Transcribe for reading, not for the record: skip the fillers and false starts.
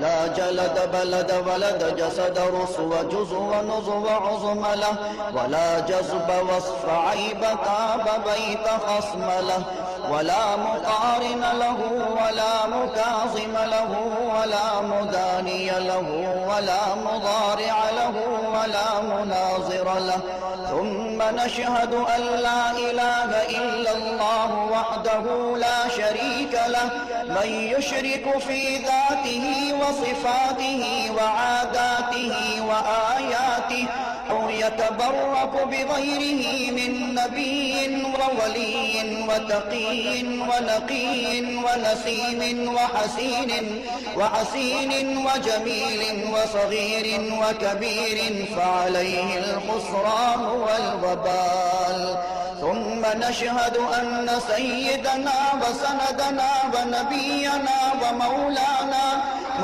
لا جلد بلد ولد جسد رسو جزو ونزو عظم له ولا جذب وصف عيب تاب بيت خصم له ولا مقارن له ولا مكاظم له ولا مداني له ولا مضارع له ولا مناظر له ثم نشهد أن لا إله إلا الله وحده لا شريك له من يشرك في ذاته وصفاته وعاداته وآياته أو يتبرك بغيره من نبي وولي وتقي ونقي ونسيم وحسين وجميل وصغير وكبير فعليه الخسران والوبال ثم نشهد أن سيدنا وسندنا ونبينا ومولانا